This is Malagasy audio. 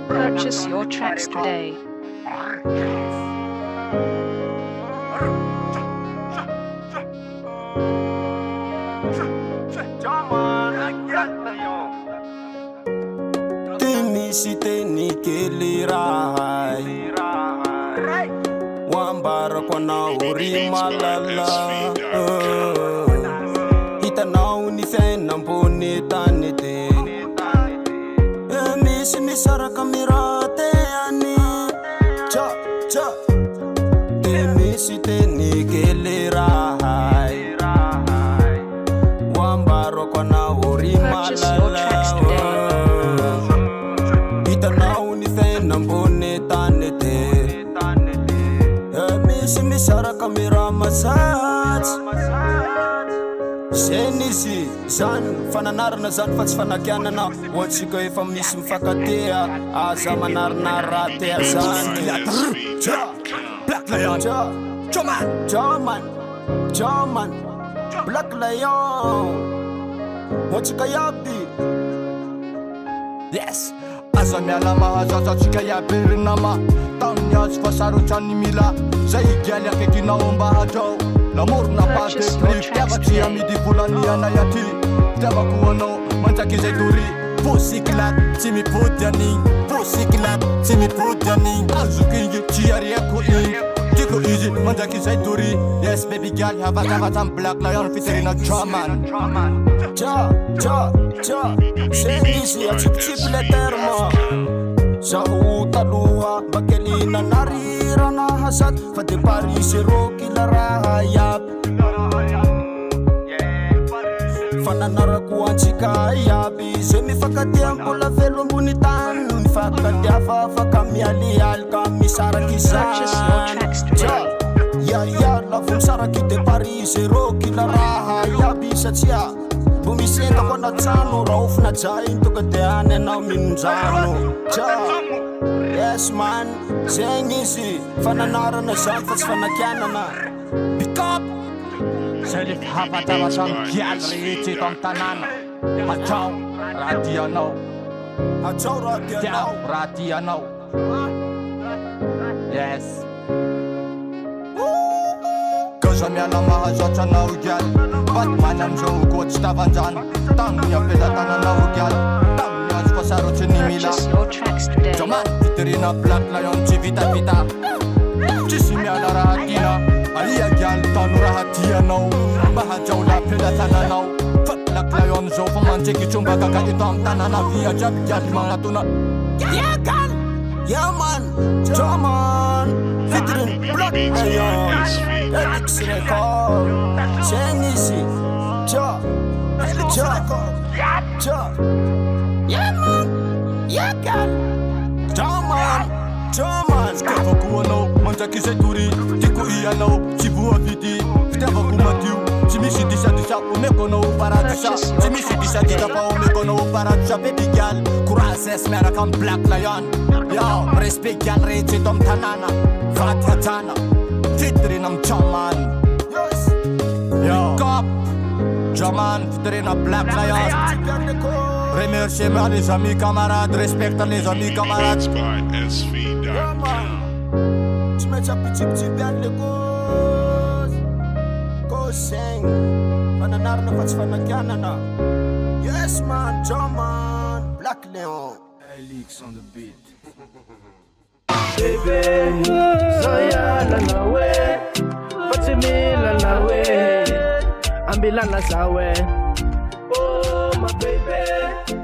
Purchase your tracks today. Timisiteni kelirai Wambara kona uri malala Itanau ni fena mpone tanete Misi misara kamirate ani Cha cha Timisiteni kelirai Wambara kona uri malala Misara kamera masat Senisi zan fananarana zan fa tsy fanakianana Watsika efa misy mifakatea Aza manarina ratea zany Black Lion Jaman Black Lion Watsika yaby Yes Aza miala mahazaza tsika yaby ry nama Tamin'ny azo fa sarotrany mila Zay igaly akaikinao mba hadrao Lamorona pate prix Fitiavatsy amidy volanianay aty Fitiavako anao manjaky izay tory Posiklat tsy mipody an'igny Posiklat tsy mipody an'igny Azoko igny tsy ariako igny Tiako izy manjaky izay tory Yes baby girl havakavatsy amy Black Lion fitirina Draman Zegny izy atsipitsipy le terme Zaho taloha bakelina narirana hasat Fa de Paris kila raha yaby Fananarako antsika yaby Zay mifakatia mbola velo ambony tany Mifakatia fa afaka mialialy ka misaraky zany Lavo misaraky de Paris kila raha yaby satria Bo misy entako anaty trano raha ofina jay tonga de any anao minondrano Yes man, zegny izy fananarana zany fa tsy fanakianana Pick up! Zay le hafatavatra amy gialy rehetra eto amy tanàna Hatrao raha tianao Tiao raha tianao Yes Kaza miala mahazotra anao gialy Batman amizao koa tsy tavanjana Tamin'ny ampelantananao gialy Tamin'ny azo fa sarotry ny mila Jaman fitirina Black Lion tsy vitavita Tsisy miala raha tina Alia gialy tano raha tianao Mba hadrao lampelantananao Fa Black Lion zao fa manjeky trombaka eto amy tanàna via jiaby gialy magnatona Yeah man, Jaman Fitirin Black Lion Elix Record Zegny izy Yeah man, yeah girl Jaman Fitiavako anao manjaky izay tory Tiako ianao tsy voavidy Fitiavako madio Tsy misy disadisa omeko anao paradisa Tsy misy disadisa fa omeko anao paradisa Baby girl Courageous miaraka amy Black Lion Yo, respect girl rehetra eto amy tanàna Vaty hajana Fitirina amy Jaman Yo, Cop Jaman fitirina Black Lion Remerciement les amis camarades Respecte les amis camarades Tu mets ta petite bien le cause Koseng Fananarana fa tsy fanakianana Yes man, Jaman Black Lion Elix on the beat Baby, zoyala nawe Fatimila nawe Ambilana zawe Oh my baby